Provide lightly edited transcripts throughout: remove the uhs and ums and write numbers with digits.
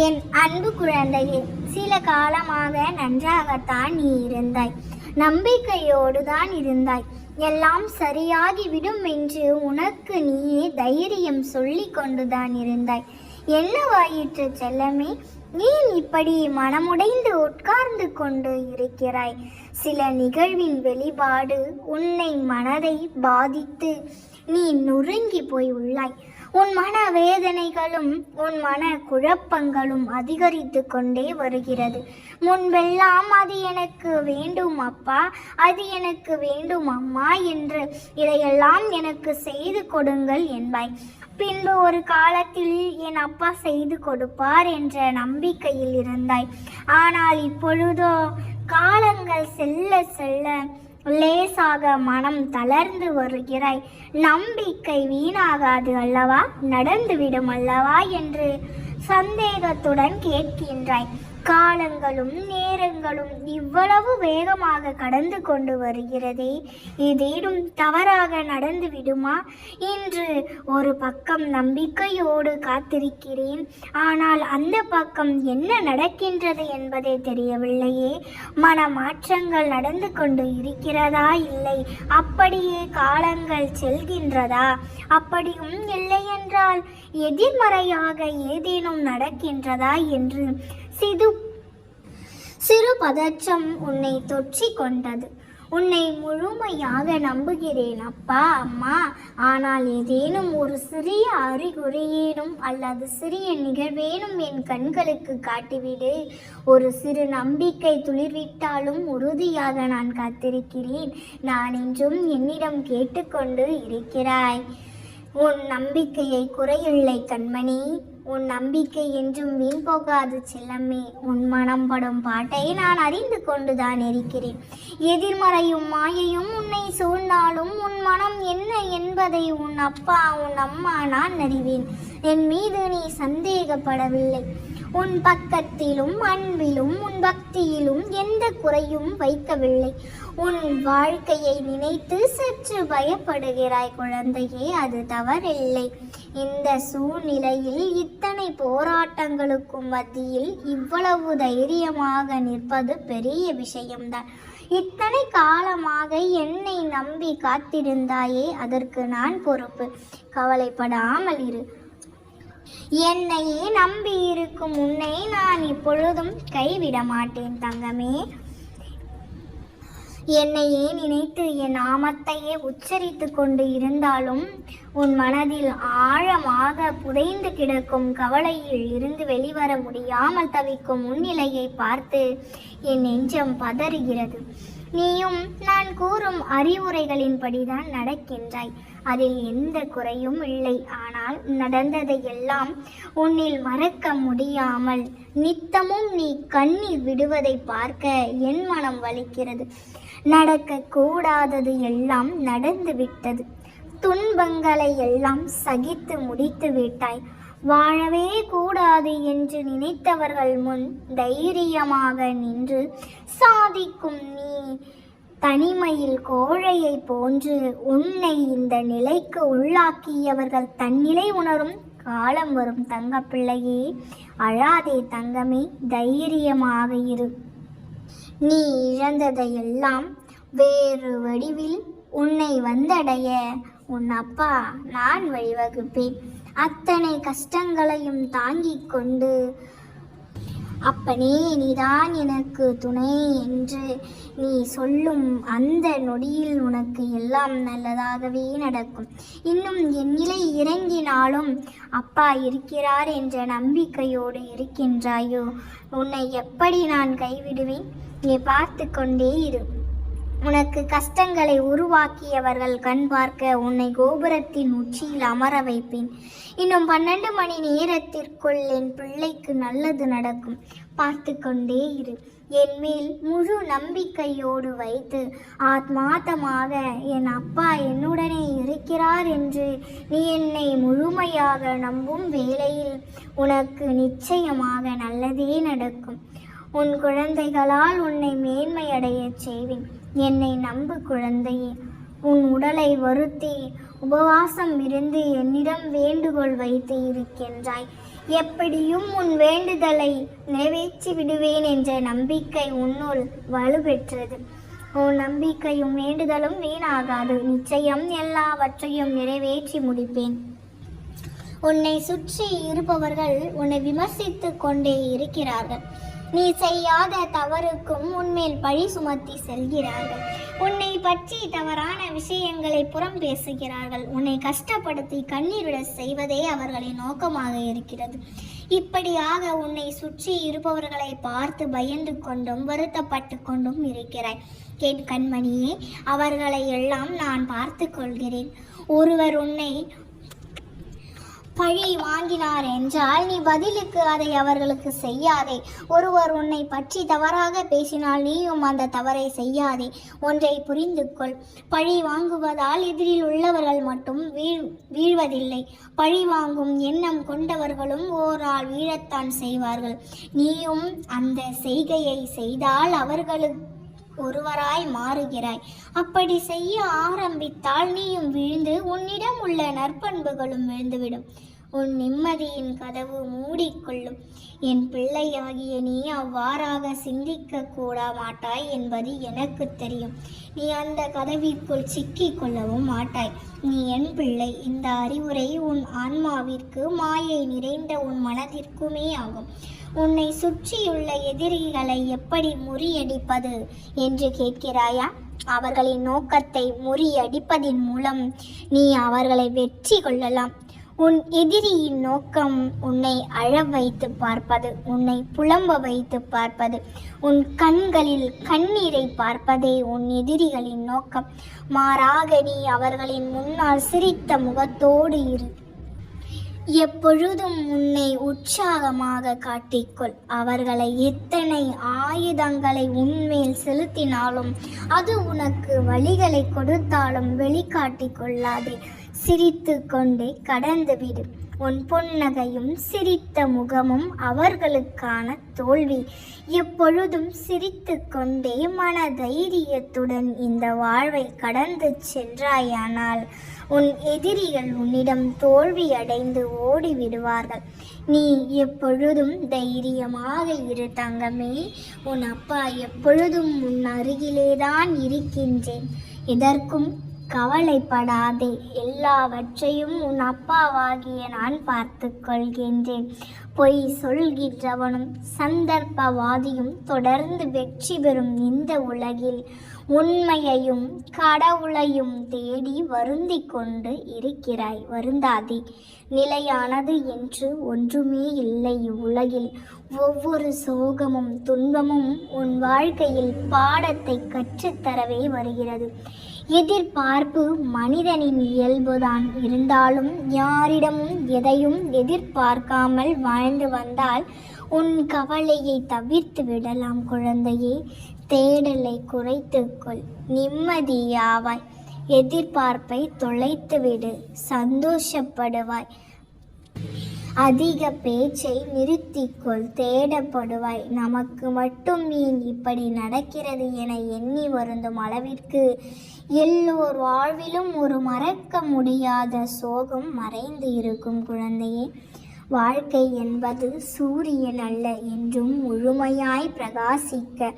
என் அன்பு குழந்தையே, சில காலமாக நன்றாகத்தான் நீ இருந்தாய். நம்பிக்கையோடு தான் இருந்தாய். எல்லாம் சரியாகிவிடும் என்று உனக்கு நீயே தைரியம் சொல்லி கொண்டுதான் இருந்தாய். என்னவாயிற்று செல்லமே? நீ இப்படி மனமுடைந்து உட்கார்ந்து கொண்டு இருக்கிறாய். சில நிகழ்வின் வெளிப்பாடு உன்னை மனதை பாதித்து நீ நொறுங்கி போய் உள்ளாய். உன் மன வேதனைகளும் உன் மன குழப்பங்களும் அதிகரித்து கொண்டே வருகிறது. முன்பெல்லாம் அது எனக்கு வேண்டும் அப்பா, அது எனக்கு வேண்டும் அம்மா என்று இதையெல்லாம் எனக்கு செய்து கொடுங்கள் என்பாய். பின்பு ஒரு காலத்தில் என் அப்பா செய்து கொடுப்பார் என்ற நம்பிக்கையில் இருந்தாய். ஆனால் இப்பொழுதோ காலங்கள் செல்ல செல்ல லேசாக மனம் தளர்ந்து வருகிறாய். நம்பிக்கை வீணாகாது அல்லவா, நடந்துவிடும் அல்லவா என்று சந்தேகத்துடன் கேட்கின்றாய். காலங்களும் நேரங்களும் இவ்வளவு வேகமாக கடந்து கொண்டு வருகிறதே, ஏதேனும் தவறாக நடந்து விடுமா? இன்று ஒரு பக்கம் நம்பிக்கையோடு காத்திருக்கிறேன். ஆனால் அந்த பக்கம் என்ன நடக்கின்றது என்பதே தெரியவில்லையே. மனமாற்றங்கள் நடந்து கொண்டு இருக்கிறதா, இல்லை அப்படியே காலங்கள் செல்கின்றதா? அப்படியும் இல்லை என்றால் எதிர்மறையாக ஏதேனும் நடக்கின்றதா என்று சிறு பதற்றம் உன்னை தொற்றிக் கொண்டது. உன்னை முழுமையாக நம்புகிறேன் அப்பா அம்மா. ஆனால் ஏதேனும் ஒரு சிறிய அறிகுறியேனும் அல்லது சிறிய நிகழ்வேனும் என் கண்களுக்கு காட்டிவிடு. ஒரு சிறு நம்பிக்கை துளிர்விட்டாலும் உறுதியாக நான் காத்திருக்கிறேன். நான் இன்றும் என்னிடம் கேட்டுக்கொண்டு இருக்கிறாய். உன் நம்பிக்கையை குறையில்லை கண்மணி. உன் நம்பிக்கை என்றும் வீண் போகாது செல்லம்மே. உன் மனம் படும் பாட்டை நான் அறிந்து கொண்டுதான் இருக்கிறேன். எதிர்மறையும் மாயையும் உன்னை சூழ்ந்தாலும் உன் மனம் என்ன என்பதை உன் அப்பா உன் அம்மா நான் அறிவேன். என் மீது நீ சந்தேகப்படவில்லை. உன் பக்கத்திலும் அன்பிலும் உன் பக்தியிலும் எந்த குறையும் வைக்கவில்லை. உன் வாழ்க்கையை நினைத்து சற்று பயப்படுகிறாய் குழந்தையே, அது தவறில்லை. இந்த சூழ்நிலையில் இத்தனை போராட்டங்களுக்கும் மத்தியில் இவ்வளவு தைரியமாக நிற்பது பெரிய விஷயம்தான். இத்தனை காலமாக என்னை நம்பி காத்திருந்தாயே, அதற்கு நான் பொறுப்பு. கவலைப்படாமல் இரு. என்னையே நம்பி இருக்கும் உன்னை நான் இப்பொழுதும் கைவிட மாட்டேன் தங்கமே. என்னையே நினைத்து என் நாமத்தையே உச்சரித்து கொண்டு இருந்தாலும் உன் மனதில் ஆழமாக புதைந்து கிடக்கும் கவலையில் இருந்து வெளிவர முடியாமல் தவிக்கும் முன்னிலையை பார்த்து என் நெஞ்சம் பதறுகிறது. நீயும் நான் கூறும் அறிவுரைகளின்படிதான் நடக்கின்றாய். அதில் எந்த குறையும் இல்லை. ஆனால் நடந்ததையெல்லாம் உன்னில் மறக்க முடியாமல் நித்தமும் நீ கண்ணீர் விடுவதை பார்க்க என் மனம் வலிக்கிறது. நடக்க கூடாதது எல்லாம் நடந்து விட்டது. துன்பங்களை எல்லாம் சகித்து முடித்து விட்டாய். வாழவே கூடாது என்று நினைத்தவர்கள் முன் தைரியமாக நின்று சாதிக்கும் நீ தனிமையில் கோழையை போன்று உன்னை இந்த நிலைக்கு உள்ளாக்கியவர்கள் தன்னிலை உணரும் காலம் வரும். தங்கப்பிள்ளையே, அழாதே தங்கமே, தைரியமாக இரு. நீ இழந்ததையெல்லாம் வேறு வடிவில் உன்னை வந்தடைய உன் அப்பா நான் வழிவகுப்பேன். அத்தனை கஷ்டங்களையும் தாங்கிக் கொண்டு அப்பனே நீதான் எனக்கு துணை என்று நீ சொல்லும் அந்த நொடியில் உனக்கு எல்லாம் நல்லதாகவே நடக்கும். இன்னும் என் நிலை இறங்கினாலும் அப்பா இருக்கிறார் என்ற நம்பிக்கையோடு இருக்கின்றாயோ? உன்னை எப்படி நான் கைவிடுவேன்? நீ பார்த்து கொண்டே இரு. உனக்கு கஷ்டங்களை உருவாக்கியவர்கள் கண் பார்க்க உன்னை கோபுரத்தின் உச்சியில் அமர வைப்பேன். இன்னும் 12 மணி நேரத்திற்குள் என் பிள்ளைக்கு நல்லது நடக்கும். பார்த்து கொண்டே இரு. என் மேல் முழு நம்பிக்கையோடு வைத்து ஆத்மார்த்தமாக என் அப்பா என்னுடனே இருக்கிறார் என்று நீ என்னை முழுமையாக நம்பும் வேளையில் உனக்கு நிச்சயமாக நல்லதே நடக்கும். உன் குழந்தைகளால் உன்னை மேன்மையடையச் செய்வேன். என்னை நம்பு குழந்தையே. உன் உடலை வருத்தி உபவாசம் இருந்து என்னிடம் வேண்டுகோள் வைத்து இருக்கின்றாய். எப்படியும் உன் வேண்டுதலை நிறைவேற்றி விடுவேன் என்ற நம்பிக்கை உன்னுள் வலுப்பெற்றது. உன் நம்பிக்கையும் வேண்டுதலும் வீணாகாது. நிச்சயம் எல்லாவற்றையும் நிறைவேற்றி முடிப்பேன். உன்னை சுற்றி இருப்பவர்கள் உன்னை விமர்சித்துக் கொண்டே இருக்கிறார்கள். நீ செய்யாத தவறுக்கும் உன்மேல் பழி சுமத்தி செல்கிறார்கள். உன்னை பற்றி தவறான விஷயங்களை புறம் பேசுகிறார்கள். உன்னை கஷ்டப்படுத்தி கண்ணீரிட செய்வதே அவர்களின் நோக்கமாக இருக்கிறது. இப்படியாக உன்னை சுற்றி இருப்பவர்களை பார்த்து பயந்து கொண்டும் வருத்தப்பட்டு கொண்டும் இருக்கிறாய். கேட் கண்மணியே, அவர்களை எல்லாம் நான் பார்த்து கொள்கிறேன். ஒருவர் உன்னை பழி வாங்கினார் என்றால் நீ பதிலுக்கு அதை அவர்களுக்கு செய்யாதே. ஒருவர் உன்னை பற்றி தவறாக பேசினால் நீயும் அந்த தவறை செய்யாதே. ஒன்றை புரிந்து கொள், பழி வாங்குவதால் எதிரில் உள்ளவர்கள் மட்டும் வீழ்வதில்லை. பழி வாங்கும் எண்ணம் கொண்டவர்களும் ஓரால் வீழத்தான் செய்வார்கள். நீயும் அந்த செய்கையை செய்தால் அவர்களுக்கு ஒருவராய் மாறுகிறாய். அப்படி செய்ய ஆரம்பித்தால் நீயும் விழுந்து உன்னிடம் உள்ள நற்பண்புகளும் விழுந்துவிடும். உன் நிம்மதியின் கதவு மூடிக்கொள்ளும். என் பிள்ளையாகிய நீ அவ்வாறாக சிந்திக்க கூட மாட்டாய் என்பது எனக்கு தெரியும். நீ அந்த கதவிற்குள் சிக்கிக் கொள்ளவும் மாட்டாய். நீ என் பிள்ளை. இந்த அறிவுரை உன் ஆன்மாவிற்கு மாயை நிறைந்த உன் மனதிற்குமே ஆகும். உன்னை சுற்றியுள்ள எதிரிகளை எப்படி முறியடிப்பது என்று கேட்கிறாயா? அவர்களின் நோக்கத்தை முறியடிப்பதின் மூலம் நீ அவர்களை வெற்றி கொள்ளலாம். உன் எதிரியின் நோக்கம் உன்னை அழ வைத்து பார்ப்பது, உன்னை புலம்ப வைத்து பார்ப்பது, உன் கண்களில் கண்ணீரை பார்ப்பதே உன் எதிரிகளின் நோக்கம். மாறாக நீ அவர்களின் முன்னால் சிரித்த முகத்தோடு இரு. எப்பொழுதும் உன்னை உற்சாகமாக காட்டிக்கொள். அவர்களை எத்தனை ஆயுதங்களை உன்மேல் செலுத்தினாலும் அது உனக்கு வலிகளை கொடுத்தாலும் வெளிக்காட்டிக் கொள்ளாதே. சிரித்து கொண்டே கடந்துவிடு. உன் புன்னகையும் சிரித்த முகமும் அவர்களுக்கான தோல்வி. எப்பொழுதும் சிரித்து கொண்டே மன தைரியத்துடன் இந்த வாழ்வை கடந்து சென்றாயானால் உன் எதிரிகள் உன்னிடம் தோல்வி அடைந்து ஓடிவிடுவார்கள். நீ எப்பொழுதும் தைரியமாக இரு தங்கமே. உன் அப்பா எப்பொழுதும் உன் அருகிலேதான் இருக்கின்றேன். இதற்கும் கவலைப்படாதே. எல்லாவற்றையும் உன் அப்பாவாகிய நான் பார்த்து கொள்கின்றேன். பொய் சொல்கின்றவனும் சந்தர்ப்பவாதியும் தொடர்ந்து வெற்றி பெறும் இந்த உலகில் உண்மையையும் கடவுளையும் தேடி வருந்தி கொண்டு இருக்கிறாய். வருந்தாதே. நிலையானது என்று ஒன்றுமே இல்லை இவ்வுலகில். ஒவ்வொரு சோகமும் துன்பமும் உன் வாழ்க்கையில் பாடத்தை கற்றுத்தரவே வருகிறது. எதிர்பார்ப்பு மனிதனின் இயல்புதான். இருந்தாலும் யாரிடமும் எதையும் எதிர்பார்க்காமல் வாழ்ந்து வந்தால் உன் கவலையை தவிர்த்து விடலாம் குழந்தையே. தேடலை குறைத்துக்கொள், நிம்மதியாவாய். எதிர்பார்ப்பை தொலைத்துவிடு, சந்தோஷப்படுவாய். அதிக பேச்சை நிறுத்திக்கொள், தேடப்படுவாய். நமக்கு மட்டும் ஏன் இப்படி நடக்கிறது என எண்ணி வருந்தும் அளவிற்கு எல்லோர் வாழ்விலும் ஒரு மறக்க முடியாத சோகம் மறைந்து இருக்கும் குழந்தையே. வாழ்க்கை என்பது சூரியன் அல்ல, என்றும் முழுமையாய் பிரகாசிக்க.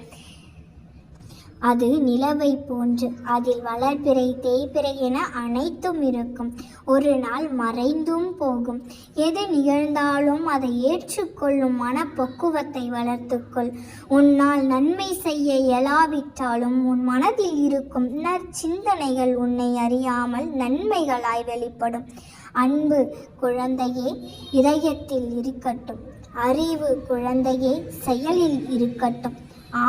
அது நிலவை போன்று. அதில் வளர்பிறை தேய்பிறை என அனைத்தும் இருக்கும். ஒரு நாள் மறைந்தும் போகும். எது நிகழ்ந்தாலும் அதை ஏற்றுக்கொள்ளும் மனப்பக்குவத்தை வளர்த்துக்கொள். உன்னால் நன்மை செய்ய இயலாவிட்டாலும் உன் மனதில் இருக்கும் நற்சிந்தனைகள் உன்னை அறியாமல் நன்மைகளாய் வெளிப்படும். அன்பு குழந்தையே இதயத்தில் இருக்கட்டும். அறிவு குழந்தையே செயலில் இருக்கட்டும்.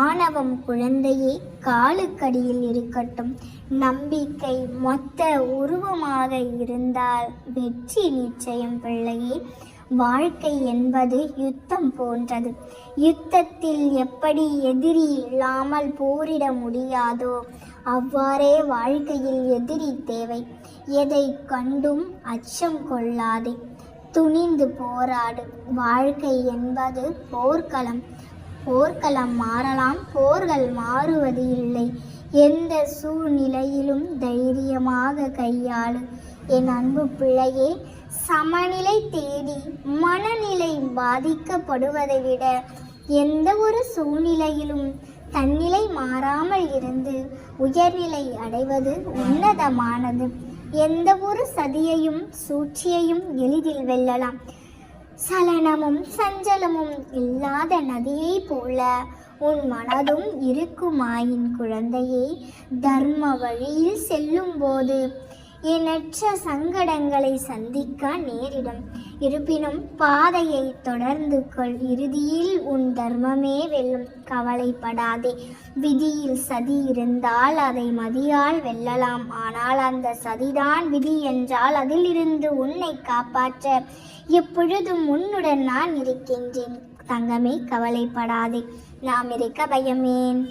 ஆணவம் குழந்தையே காலுக்கடியில் இருக்கட்டும். நம்பிக்கை மொத்த உருவமாக இருந்தால் வெற்றி நிச்சயம் பிள்ளையே. வாழ்க்கை என்பது யுத்தம் போன்றது. யுத்தத்தில் எப்படி எதிரி இல்லாமல் போரிட முடியாதோ அவ்வாறே வாழ்க்கையில் எதிரி தேவை. எதை கண்டும் அச்சம் கொள்ளாதே, துணிந்து போராடு. வாழ்க்கை என்பது போர்க்களம். போர்க்களம் மாறலாம், போர்கள் மாறுவது இல்லை. எந்த சூழ்நிலையிலும் தைரியமாக கையாளு என் அன்பு பிள்ளையே. சமநிலை தேடி மனநிலை பாதிக்கப்படுவதை விட எந்த ஒரு சூழ்நிலையிலும் தன்னிலை மாறாமல் இருந்து உயர்நிலை அடைவது உன்னதமானது. எந்த ஒரு சதியையும் சூழ்ச்சியையும் எளிதில் வெல்லலாம். சலனமும் சஞ்சலமும் இல்லாத நதியை போல உன் மனதும் இருக்குமாயின் குழந்தையே, தர்ம வழியில் செல்லும் போது எண்ணற்ற சங்கடங்களை சந்திக்க நேரிடும். இருப்பினும் பாதையை தொடர்ந்து கொள். இறுதியில் உன் தர்மமே வெல்லும். கவலைப்படாதே. விதியில் சதி இருந்தால் அதை மதியால் வெல்லலாம். ஆனால் அந்த சதிதான் விதி என்றால் அதிலிருந்து உன்னை காப்பாற்ற எப்பொழுதும் உன்னுடன் நான் இருக்கின்றேன். தங்கமே, கவலைப்படாதே. நாம் இருக்க பயமேன்.